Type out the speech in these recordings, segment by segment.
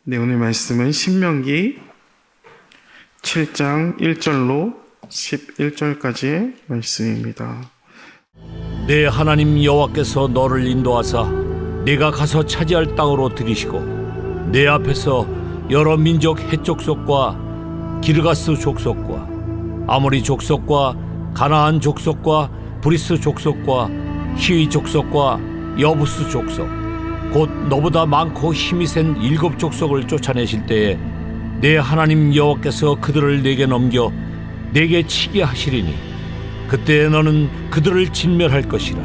네, 오늘 말씀은 신명기 7장 1절로 11절까지의 말씀입니다. 내 하나님 여호와께서 너를 인도하사 네가 가서 차지할 땅으로 들이시고 내 앞에서 여러 민족 헷 족속과 기르가스 족속과 아모리 족속과 가나안 족속과 브리스 족속과 히위 족속과 여부스 족속 곧 너보다 많고 힘이 센 7 족속을 쫓아내실 때에 내 하나님 여호와께서 그들을 내게 넘겨 내게 치게 하시리니 그때 너는 그들을 진멸할 것이라.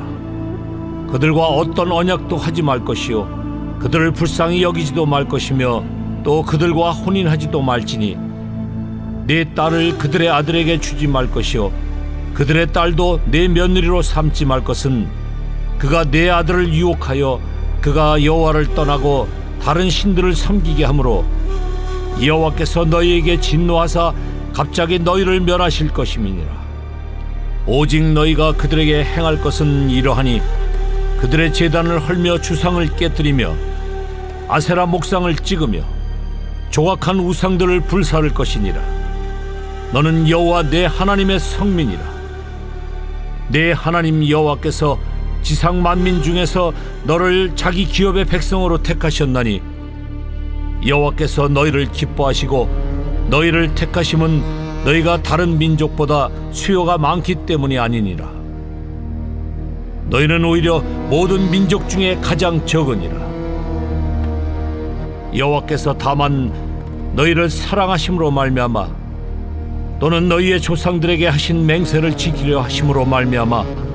그들과 어떤 언약도 하지 말 것이요 그들을 불쌍히 여기지도 말 것이며 또 그들과 혼인하지도 말지니 내 딸을 그들의 아들에게 주지 말 것이요 그들의 딸도 내 며느리로 삼지 말 것은 그가 내 아들을 유혹하여 그가 여호와를 떠나고 다른 신들을 섬기게 하므로 여호와께서 너희에게 진노하사 갑자기 너희를 멸하실 것임이니라. 오직 너희가 그들에게 행할 것은 이러하니 그들의 제단을 헐며 주상을 깨뜨리며 아세라 목상을 찍으며 조각한 우상들을 불사를 것이니라. 너는 여호와 내 하나님의 성민이라. 내 하나님 여호와께서 지상 만민 중에서 너를 자기 기업의 백성으로 택하셨나니 여호와께서 너희를 기뻐하시고 너희를 택하심은 너희가 다른 민족보다 수요가 많기 때문이 아니니라. 너희는 오히려 모든 민족 중에 가장 적으니라. 여호와께서 다만 너희를 사랑하심으로 말미암아 또는 너희의 조상들에게 하신 맹세를 지키려 하심으로 말미암아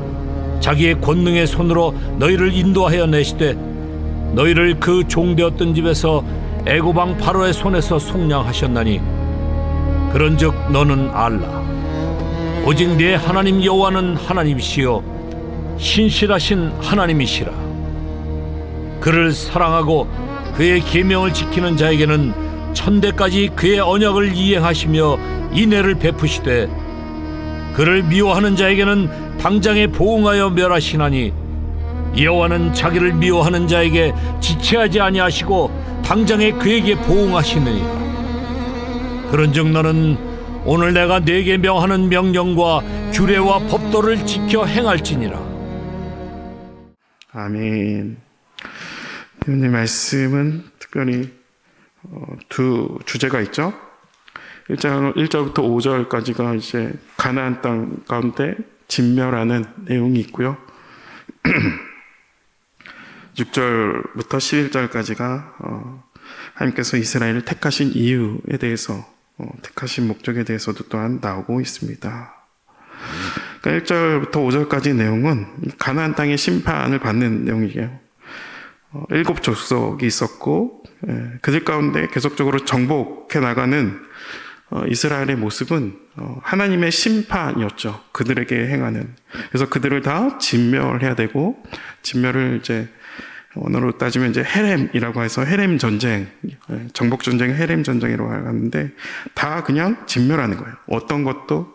자기의 권능의 손으로 너희를 인도하여 내시되 너희를 그 종되었던 집에서 애굽 왕 바로의 손에서 속량하셨나니 그런즉 너는 알라. 오직 네 하나님 여호와는 하나님이시요 신실하신 하나님이시라. 그를 사랑하고 그의 계명을 지키는 자에게는 천대까지 그의 언약을 이행하시며 인애를 베푸시되 그를 미워하는 자에게는 당장에 보응하여 멸하시나니 여호와는 자기를 미워하는 자에게 지체하지 아니하시고 당장에 그에게 보응하시느니라. 그런즉 너는 오늘 내가 네게 명하는 명령과 규례와 법도를 지켜 행할지니라. 아멘. 오늘 말씀은 특별히 두 주제가 있죠. 1절부터 5절까지가 이제 가나안 땅 가운데 진멸하는 내용이 있고요. 6절부터 11절까지가 하나님께서 이스라엘을 택하신 이유에 대해서 택하신 목적에 대해서도 또한 나오고 있습니다. 그러니까 1절부터 5절까지 내용은 가나안 땅의 심판을 받는 내용이에요. 7 족속이 있었고 그들 가운데 계속적으로 정복해 나가는 이스라엘의 모습은 하나님의 심판이었죠. 그들에게 행하는. 그래서 그들을 다 진멸해야 되고, 진멸을 이제 언어로 따지면 이제 헤렘이라고 해서 헤렘 전쟁, 정복 전쟁 헤렘 전쟁이라고 하는데 다 그냥 진멸하는 거예요. 어떤 것도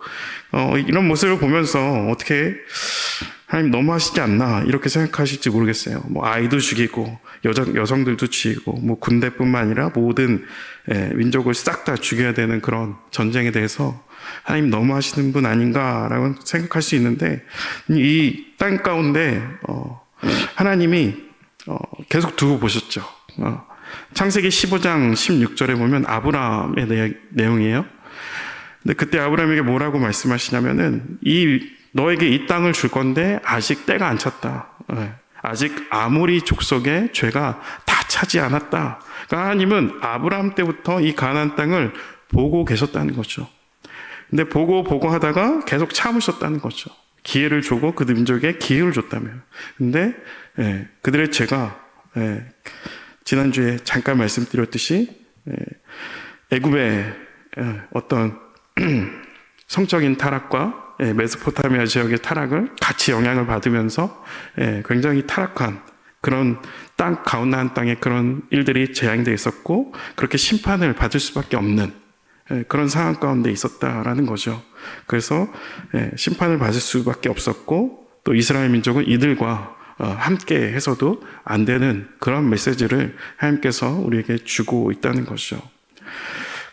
이런 모습을 보면서 어떻게 하나님 너무하시지 않나 이렇게 생각하실지 모르겠어요. 뭐 아이도 죽이고 여성들도 죽이고 뭐 군대뿐만 아니라 모든 민족을 싹 다 죽여야 되는 그런 전쟁에 대해서 하나님 너무하시는 분 아닌가라고 생각할 수 있는데 이 땅 가운데 하나님이 계속 두고 보셨죠. 창세기 15장 16절에 보면 아브라함의 내용이에요. 근데 그때 아브라함에게 뭐라고 말씀하시냐면은 너에게 이 땅을 줄 건데 아직 때가 안 찼다. 아직 아모리 족속의 죄가 다 차지 않았다. 그러니까 하나님은 아브라함 때부터 이 가나안 땅을 보고 계셨다는 거죠. 근데 보고 하다가 계속 참으셨다는 거죠. 기회를 주고 그 민족에 기회를 줬다며. 근데 그들의 죄가 지난주에 잠깐 말씀드렸듯이 애굽의 어떤 성적인 타락과 메소포타미아 지역의 타락을 같이 영향을 받으면서 굉장히 타락한 그런 땅 가나안 땅에 그런 일들이 재앙되어 있었고 그렇게 심판을 받을 수밖에 없는 그런 상황 가운데 있었다라는 거죠. 그래서 심판을 받을 수밖에 없었고 또 이스라엘 민족은 이들과 함께 해서도 안 되는 그런 메시지를 하나님께서 우리에게 주고 있다는 것이죠.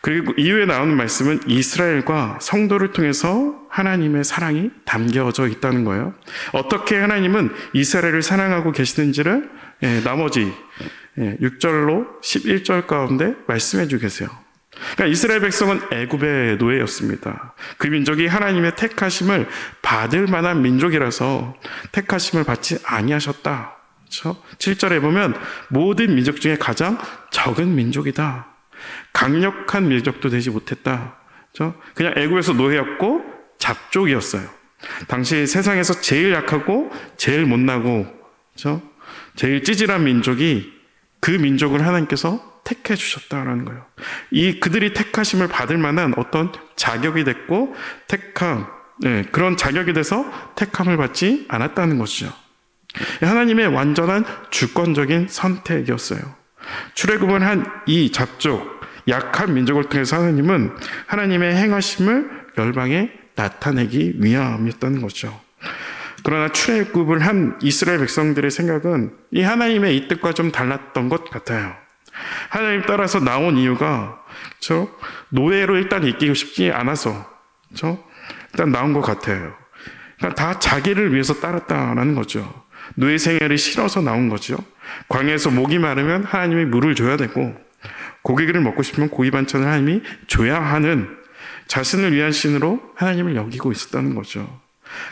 그리고 이후에 나오는 말씀은 이스라엘과 성도를 통해서 하나님의 사랑이 담겨져 있다는 거예요. 어떻게 하나님은 이스라엘을 사랑하고 계시는지를 나머지 6절로 11절 가운데 말씀해 주고 계세요. 그러니까 이스라엘 백성은 애굽의 노예였습니다. 그 민족이 하나님의 택하심을 받을 만한 민족이라서 택하심을 받지 아니하셨다. 그렇죠? 7절에 보면 모든 민족 중에 가장 적은 민족이다. 강력한 민족도 되지 못했다. 그렇죠? 그냥 애굽에서 노예였고 잡족이었어요. 당시 세상에서 제일 약하고 제일 못나고, 그렇죠? 제일 찌질한 민족이 그 민족을 하나님께서 택해 주셨다라는 거예요. 그들이 택하심을 받을 만한 어떤 자격이 됐고 그런 자격이 돼서 택함을 받지 않았다는 것이죠. 하나님의 완전한 주권적인 선택이었어요. 출애굽을 한 이 잡족 약한 민족을 통해서 하나님은 하나님의 행하심을 열방에 나타내기 위함이었다는 거죠. 그러나 출애굽을 한 이스라엘 백성들의 생각은 이 하나님의 이 뜻과 좀 달랐던 것 같아요. 하나님 따라서 나온 이유가 노예로 일단 있기 쉽지 않아서 일단 나온 것 같아요. 그러니까 다 자기를 위해서 따랐다라는 거죠. 노예 생활이 싫어서 나온 거죠. 광야에서 목이 마르면 하나님이 물을 줘야 되고 고기를 먹고 싶으면 고기 반찬을 하나님이 줘야 하는 자신을 위한 신으로 하나님을 여기고 있었다는 거죠.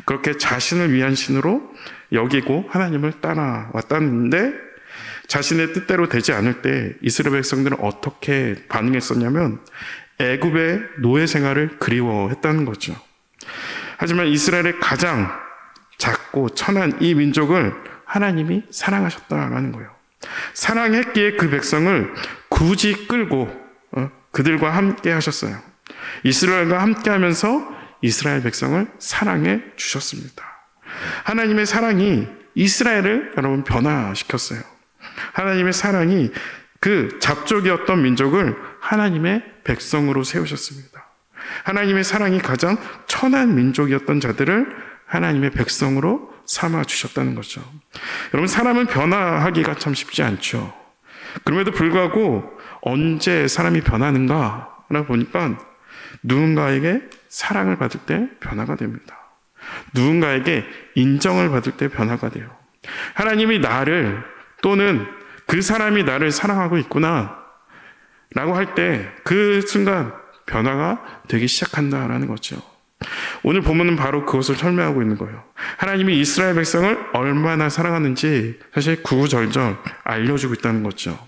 그렇게 자신을 위한 신으로 여기고 하나님을 따라왔다는데 자신의 뜻대로 되지 않을 때 이스라엘 백성들은 어떻게 반응했었냐면 애굽의 노예 생활을 그리워했다는 거죠. 하지만 이스라엘의 가장 작고 천한 이 민족을 하나님이 사랑하셨다라는 거예요. 사랑했기에 그 백성을 굳이 끌고 그들과 함께 하셨어요. 이스라엘과 함께 하면서 이스라엘 백성을 사랑해 주셨습니다. 하나님의 사랑이 이스라엘을 여러분 변화시켰어요. 하나님의 사랑이 그 잡족이었던 민족을 하나님의 백성으로 세우셨습니다. 하나님의 사랑이 가장 천한 민족이었던 자들을 하나님의 백성으로 삼아 주셨다는 거죠. 여러분, 사람은 변화하기가 참 쉽지 않죠. 그럼에도 불구하고 언제 사람이 변하는가라고 보니까 누군가에게 사랑을 받을 때 변화가 됩니다. 누군가에게 인정을 받을 때 변화가 돼요. 하나님이 나를 또는 그 사람이 나를 사랑하고 있구나 라고 할 때 그 순간 변화가 되기 시작한다라는 거죠. 오늘 본문은 바로 그것을 설명하고 있는 거예요. 하나님이 이스라엘 백성을 얼마나 사랑하는지 사실 구구절절 알려주고 있다는 거죠.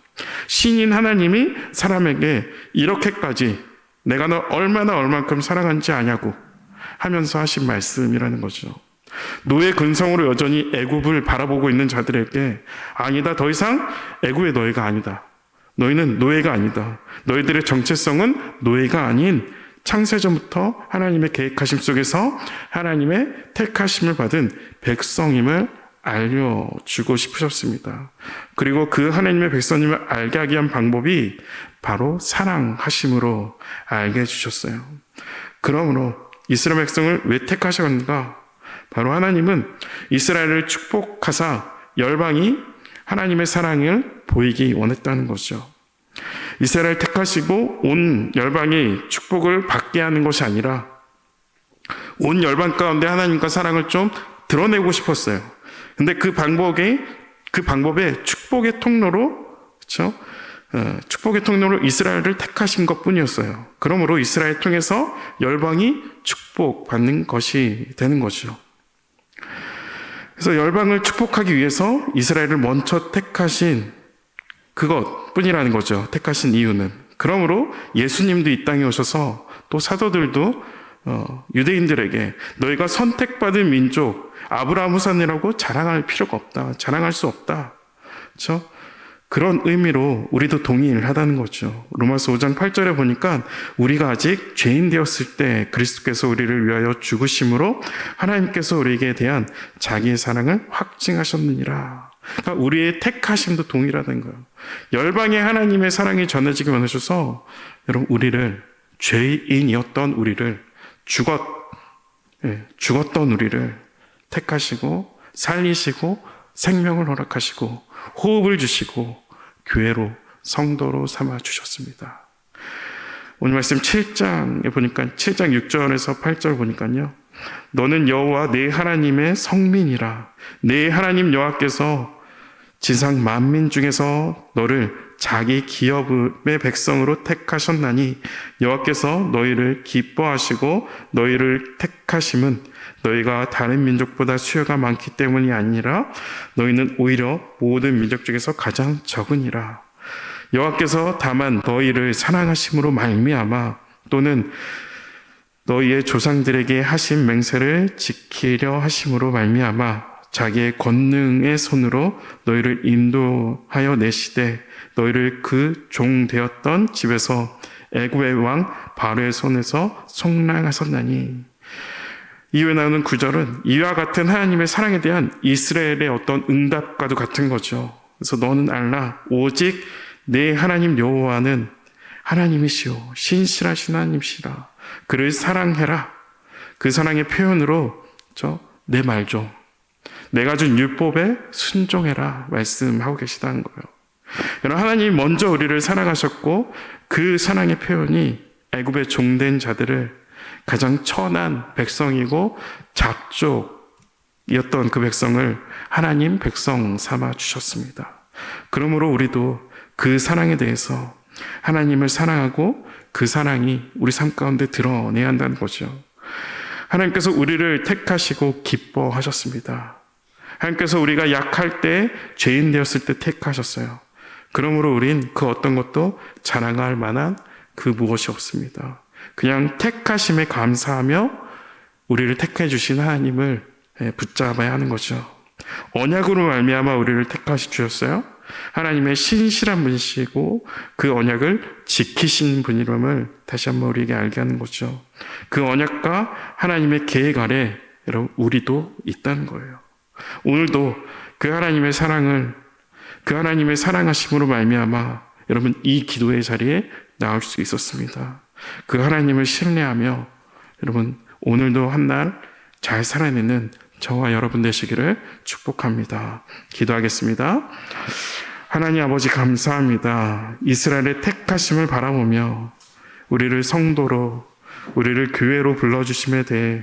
신인 하나님이 사람에게 이렇게까지 내가 너 얼만큼 사랑하는지 아냐고 하면서 하신 말씀이라는 거죠. 노예 근성으로 여전히 애굽을 바라보고 있는 자들에게 아니다, 더 이상 애굽의 노예가 아니다. 너희는 노예가 아니다. 너희들의 정체성은 노예가 아닌 창세전부터 하나님의 계획하심 속에서 하나님의 택하심을 받은 백성임을 알려주고 싶으셨습니다. 그리고 그 하나님의 백성임을 알게 하기 위한 방법이 바로 사랑하심으로 알게 해주셨어요. 그러므로 이스라엘 백성을 왜 택하셨는가? 바로 하나님은 이스라엘을 축복하사 열방이 하나님의 사랑을 보이기 원했다는 것이죠. 이스라엘 택하시고 온 열방이 축복을 받게 하는 것이 아니라 온 열방 가운데 하나님과 사랑을 좀 드러내고 싶었어요. 근데 그 방법에 축복의 통로로, 그렇죠? 축복의 통로로 이스라엘을 택하신 것 뿐이었어요. 그러므로 이스라엘 통해서 열방이 축복받는 것이 되는 거죠. 그래서 열방을 축복하기 위해서 이스라엘을 먼저 택하신 그것뿐이라는 거죠. 택하신 이유는. 그러므로 예수님도 이 땅에 오셔서 또 사도들도 유대인들에게 너희가 선택받은 민족 아브라함 후손이라고 자랑할 필요가 없다. 자랑할 수 없다. 그렇죠? 그런 의미로 우리도 동의를 하다는 거죠. 로마서 5장 8절에 보니까 우리가 아직 죄인 되었을 때 그리스도께서 우리를 위하여 죽으심으로 하나님께서 우리에게 대한 자기의 사랑을 확증하셨느니라. 그러니까 우리의 택하심도 동일하다는 거예요. 열방의 하나님의 사랑이 전해지기 원하셔서 여러분 우리를 죄인이었던 우리를 죽었던 우리를 택하시고 살리시고 생명을 허락하시고 호흡을 주시고 교회로 성도로 삼아 주셨습니다. 오늘 말씀 7장에 보니까 7장 6절에서 8절 보니까요. 너는 여호와 내 하나님의 성민이라. 내 하나님 여호와께서 지상 만민 중에서 너를 자기 기업의 백성으로 택하셨나니 여호와께서 너희를 기뻐하시고 너희를 택하심은 너희가 다른 민족보다 수요가 많기 때문이 아니라 너희는 오히려 모든 민족 중에서 가장 적으니라. 여호와께서 다만 너희를 사랑하심으로 말미암아 또는 너희의 조상들에게 하신 맹세를 지키려 하심으로 말미암아 자기의 권능의 손으로 너희를 인도하여 내시되 너희를 그 종 되었던 집에서 애굽의 왕 바로의 손에서 속량하셨나니. 이후에 나오는 구절은 이와 같은 하나님의 사랑에 대한 이스라엘의 어떤 응답과도 같은 거죠. 그래서 너는 알라 오직 내 하나님 여호와는 하나님이시오 신실하신 하나님이시라. 그를 사랑해라. 그 사랑의 표현으로 내 말 좀 내가 준 율법에 순종해라 말씀하고 계시다는 거예요. 여러분, 하나님이 먼저 우리를 사랑하셨고 그 사랑의 표현이 애굽의 종된 자들을 가장 천한 백성이고 잡족이었던 그 백성을 하나님 백성 삼아 주셨습니다. 그러므로 우리도 그 사랑에 대해서 하나님을 사랑하고 그 사랑이 우리 삶 가운데 드러내야 한다는 거죠. 하나님께서 우리를 택하시고 기뻐하셨습니다. 하나님께서 우리가 약할 때, 죄인 되었을 때 택하셨어요. 그러므로 우린 그 어떤 것도 자랑할 만한 그 무엇이 없습니다. 그냥 택하심에 감사하며 우리를 택해 주신 하나님을 붙잡아야 하는 거죠. 언약으로 말미암아 우리를 택하시 주셨어요. 하나님의 신실한 분이시고 그 언약을 지키신 분이름을 다시 한번 우리에게 알게 하는 거죠. 그 언약과 하나님의 계획 아래 여러분 우리도 있다는 거예요. 오늘도 그 하나님의 사랑을 그 하나님의 사랑하심으로 말미암아 여러분 이 기도의 자리에 나올 수 있었습니다. 그 하나님을 신뢰하며 여러분 오늘도 한 날 잘 살아내는 저와 여러분 되시기를 축복합니다. 기도하겠습니다. 하나님 아버지 감사합니다. 이스라엘의 택하심을 바라보며 우리를 성도로 우리를 교회로 불러주심에 대해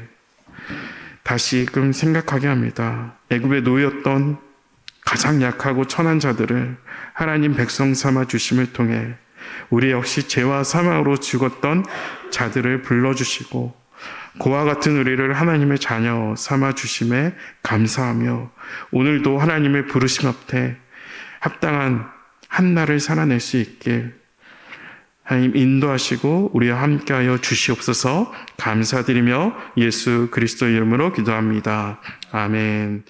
다시금 생각하게 합니다. 애굽에 놓였던 가장 약하고 천한 자들을 하나님 백성 삼아 주심을 통해 우리 역시 죄와 사망으로 죽었던 자들을 불러주시고 그와 같은 우리를 하나님의 자녀 삼아 주심에 감사하며 오늘도 하나님의 부르심 앞에 합당한 한날을 살아낼 수 있길 하나님 인도하시고 우리와 함께하여 주시옵소서. 감사드리며 예수 그리스도 이름으로 기도합니다. 아멘.